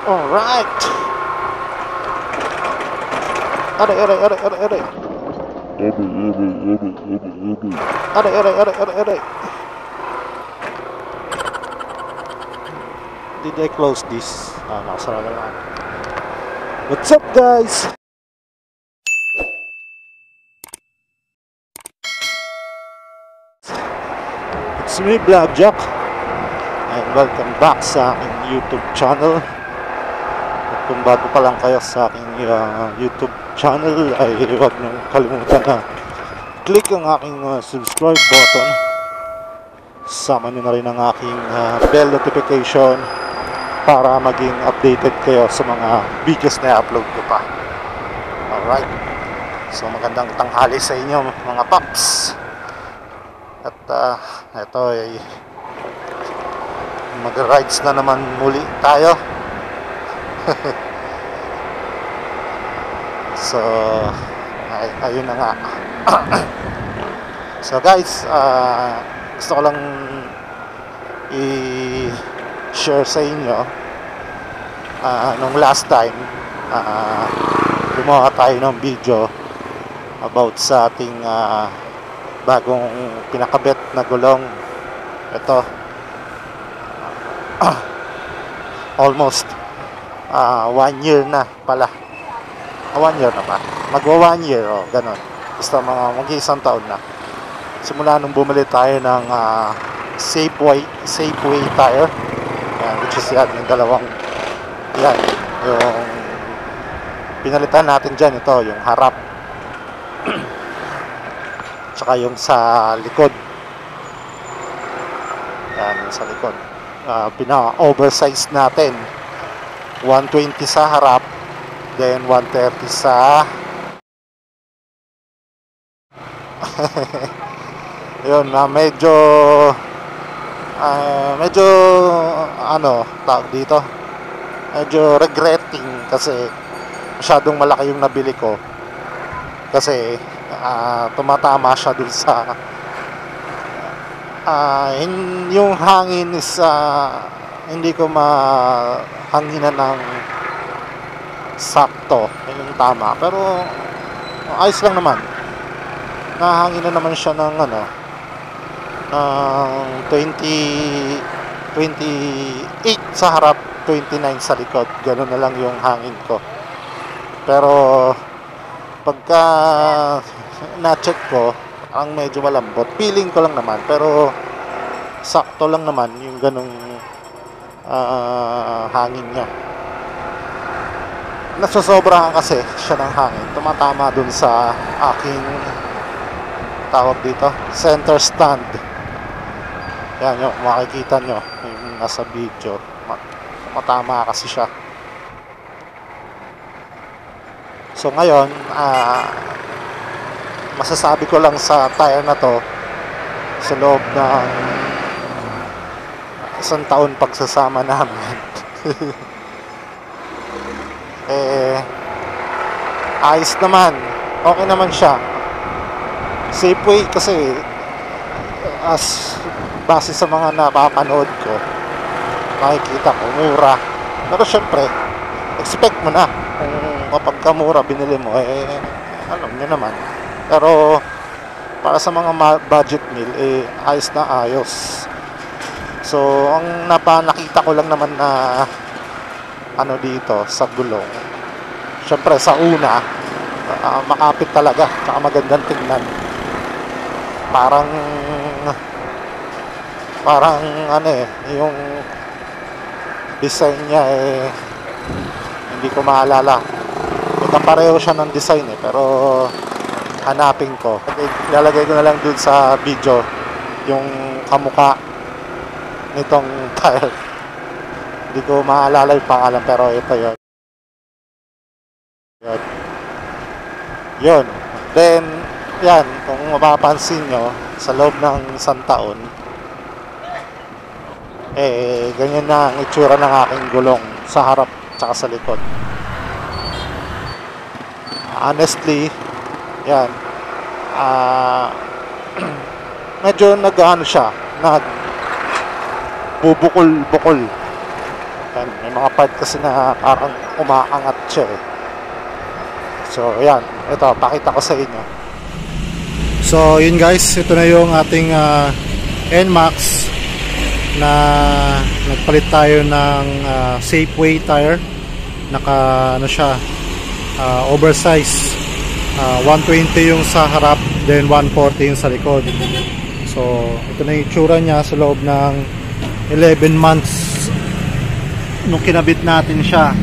Alright. Aray. Aray. Did I close this? Nakasara naman. What's up, guys? It's me, Blackjack, and welcome back sa aking YouTube channel. At kung bago pa lang kayo sa aking YouTube channel, ay huwag niyong kalimutan na click ang aking subscribe button. Sama niyo na rin ang aking bell notification para maging updated kayo sa mga videos na i-upload ko pa. Alright, so magandang tanghali sa inyo mga paps. At ito ay mag-rides na naman muli tayo. So ayun na nga. So guys, gusto ko lang i-share sa inyo nung last time gumawa tayo ng video about sa ating bagong pinakabit na gulong. Ito almost 1 year na pala. 1 year na ba? Magwa 1 year, ganon. Basta mag-isang taon na simula nung bumili tayo ng Safeway tire. Yan, which is yan, yung dalawang yan, yung pinalitan natin dyan. Ito yung harap tsaka yung sa likod. Yan, yung sa likod. Pina-oversize natin. 120 sa harap, then 130 sa yun, medyo ano tawag dito, medyo regretting kasi masyadong malaki yung nabili ko. Kasi tumatama siya dun sa yung hangin is hindi ko mahanginan ng sakto yung tama, pero ayos lang naman. Nahanginan naman siya ng ng 28 sa harap, 29 sa likod. Ganun na lang yung hangin ko. Pero pagka na-check ko, ang medyo malambot. Feeling ko lang naman, pero sakto lang naman yung ganung hangin niya. Nasosobrahan kasi siya ng hangin. Tumatama dun sa aking tawag dito, center stand. Yan yung makikita nyo yung nasa video. Tumatama kasi siya. So ngayon, masasabi ko lang sa tire na to, sa loob ng 1 taon pagsasama namin ayos naman, okay naman siya. Safeway kasi, as base sa mga napapanood ko, makikita ko mura. Pero syempre, expect mo na kung kapag mura binili mo, alam nyo naman. Pero para sa mga budget meal, ayos na ayos. So ang nakita ko lang naman na dito sa gulong, syempre sa una, makapit talaga, tsaka magandang tingnan. Parang yung design niya hindi ko maalala. Kapareho siya ng design pero hanapin ko. Ilalagay ko na lang dun sa video yung kamukha nitong tire. Hindi ko maalala yung pangalan, pero ito yun. Then yan, kung mapapansin nyo, sa loob ng 1 taon, ganyan na ang itsura ng aking gulong sa harap tsaka sa likod. Honestly, yan, medyo siya, bubukol-bukol. Yan, may mga pad kasi na parang umaangat siya eh. So yan, ito pakita ko sa inyo. So yun guys, ito na yung ating NMAX na nagpalit tayo ng Safeway tire. Naka ano siya, oversize, 120 yung sa harap, then 140 yung sa likod. So ito na yung itsura nya sa loob ng 11 months nung kinabit natin siya.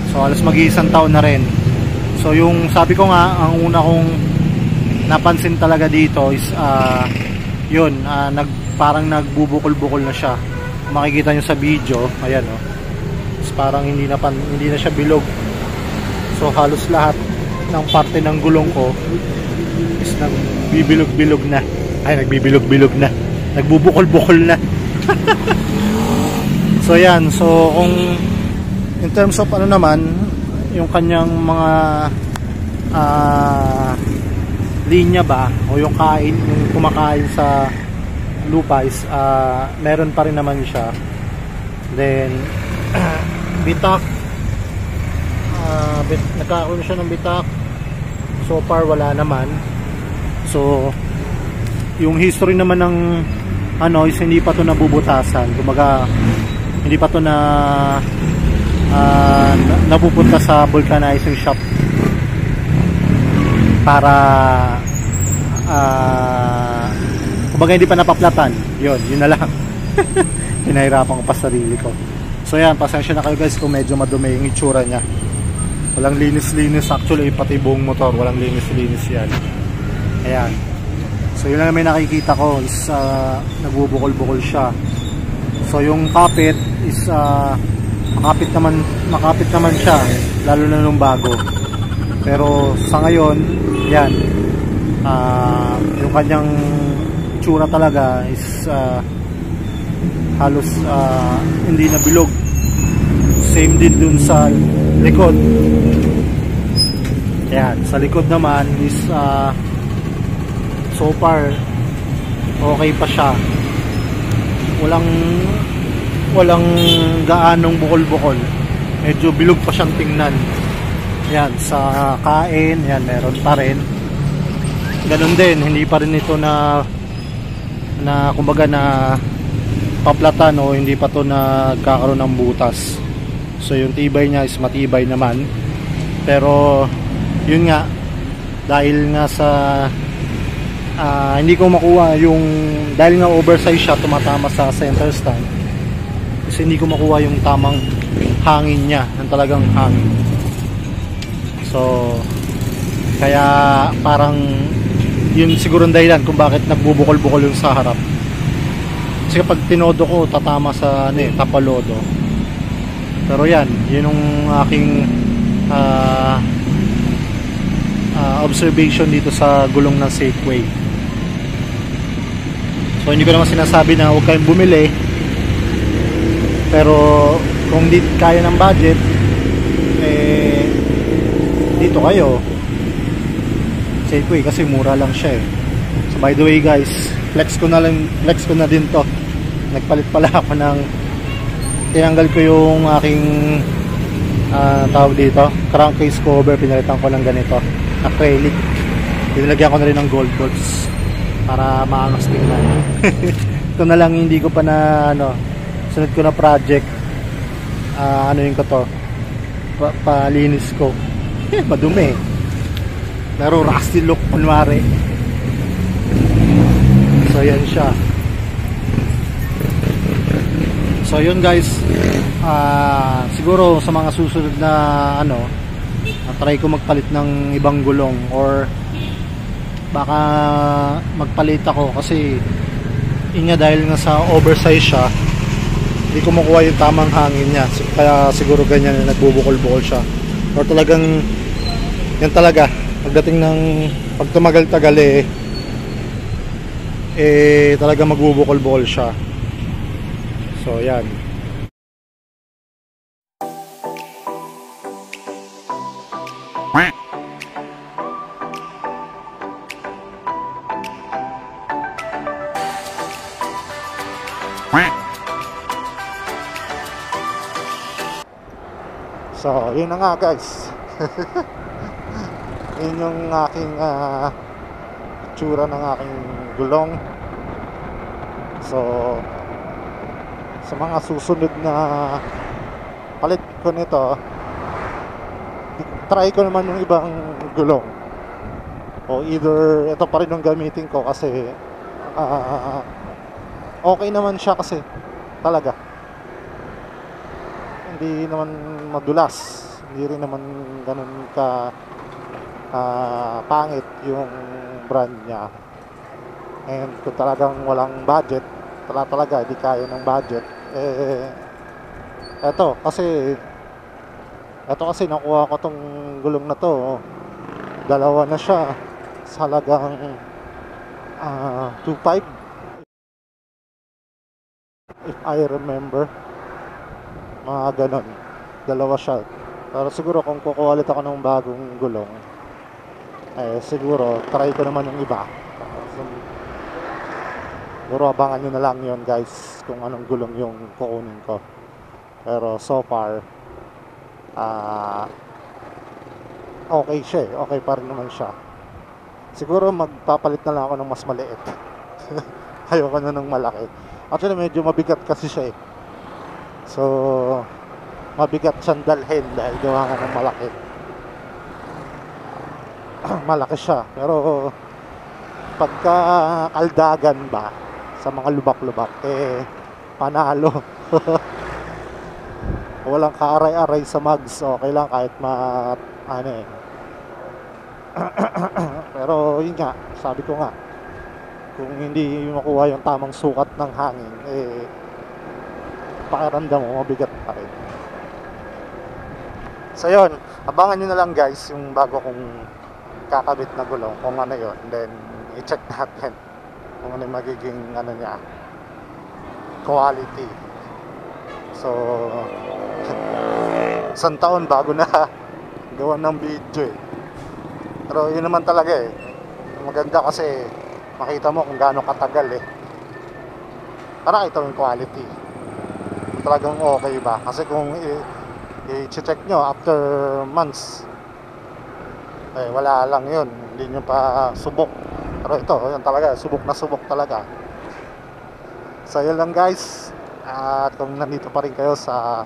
So alas mag-iisang taon na rin. So yung sabi ko nga, ang una kong napansin talaga dito is yun, parang nagbubukol-bukol na siya. Kung makikita nyo sa video, ayan o, parang hindi na siya bilog. So halos lahat ng parte ng gulong ko is nagbibilog-bilog na. Ay, nagbibilog-bilog na, nagbubukol-bukol na. So yan, so kung in terms of ano naman yung kanyang mga linya ba, o yung kain, yung kumakain sa lupa is meron pa rin naman siya. Then bitak, nagkakaroon siya ng bitak. So far wala naman. So yung history naman ng ano is hindi pa to nabubutasan. Kumbaga hindi pa to napupunta sa vulcanizing shop para kumbaga hindi pa napaplatan. Yun na lang. Pinahirapan ko pa sarili ko. So yan, pasensya na kayo guys kung medyo madumi yung itsura nya. Walang linis-linis, actually pati buong motor walang linis-linis yan. Ayan. So yun lang may nakikita ko is nagbubukol-bukol siya. So yung kapit is makapit naman siya, lalo na nung bago. Pero sa ngayon, yan, yung kanyang tsura talaga is halos hindi na bilog. Same din dun sa likod. Yan, sa likod naman is so far okay pa siya. Walang gaanong bukol-bukol. Medyo bilog pa siyang tingnan. Yan, sa kain, yan, meron pa rin. Ganun din, hindi pa rin ito na kumbaga na paplatan o hindi pa to nagkakaroon ng butas. So yung tibay niya is matibay naman. Pero yun nga, dahil nga sa hindi ko makuha yung, dahil nga oversize siya, tumatama sa center stand, kasi hindi ko makuha yung tamang hangin niya, ng talagang hangin. So kaya parang yun siguro ang dahilan kung bakit nagbubukol-bukol yung sa harap. Kasi kapag tinodo ko, tatama sa tapalodo. Pero yan, yun yung aking observation dito sa gulong ng Safeway. So hindi ko naman sinasabi na huwag kayong bumili, pero kung di kaya ng budget, dito kayo Safeway kasi mura lang siya eh. So by the way guys, flex ko na din to. Nagpalit pala ako ng, tinanggal ko yung aking tawag dito, crankcase cover, pinalitan ko ng ganito, acrylic. Dinilagyan ko na rin ng gold bolts para maangas tingnan. Ito na lang hindi ko pa na sunod ko na project, anuin ko to, palinis ko. Madumi, pero rusty look kunwari. So yan siya. So yun guys, siguro sa mga susunod na try ko magpalit ng ibang gulong, or baka magpalit ako kasi yun nga, dahil nga sa oversize siya, hindi ko makuha yung tamang hangin niya. Kaya siguro ganyan, nagbubukol-bukol siya, or talagang yan talaga pagdating ng pag tumagal-tagal talaga magbubukol-bukol siya. So yan. So yun na nga guys. Yun yung aking tsura ng aking gulong. So sa mga susunod na palit ko nito, try ko naman yung ibang gulong, o either ito pa rin yung gamitin ko kasi okay naman siya, kasi talaga hindi naman madulas, hindi rin naman ganun ka pangit yung brand niya. And kung talagang walang budget, talaga hindi kaya ng budget, eto kasi nakuha ko tong gulong na to, dalawa na siya sa halagang 2.5 if I remember, mga ganon, dalawa siya. Pero siguro kung kukuha ulit ako ng bagong gulong, siguro try ko naman yung iba. Siguro abangan nyo na lang yon guys, kung anong gulong yung kukunin ko. Pero so far okay siya, okay pa rin naman siya. Siguro magpapalit na lang ako ng mas maliit. Ayoko na ng malaki. Actually medyo mabigat kasi siya so mabigat siyang dalhin dahil gawa nga ng malaki. Malaki siya, pero pagka kaldagan ba sa mga lubak-lubak, panalo. Walang kaaray-aray sa mags, okay lang kahit pero yun nga, sabi ko nga, kung hindi makuha yung tamang sukat ng hangin, pakiramdam mo mabigat pa rin. So yun, abangan nyo na lang guys yung bago kong kakabit na gulong, kung ano yun, then i-check natin kung ano yung magiging niya, quality. So isang taon bago na gawa ng video pero yun naman talaga maganda, kasi makita mo kung gaano katagal para kita yung quality kung talagang okay ba. Kasi kung i-check nyo after months, wala lang yun, hindi nyo pa subok. Pero ito, yun talaga, subok na subok talaga. So yun lang guys, at kung nandito pa rin kayo sa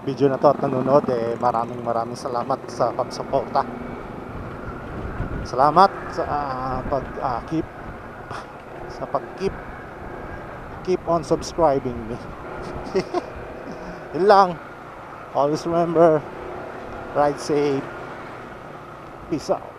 video na to at nanonood, maraming salamat sa pagsuporta. Salamat sa keep on subscribing me. Yun lang. Always remember, ride safe. Peace out.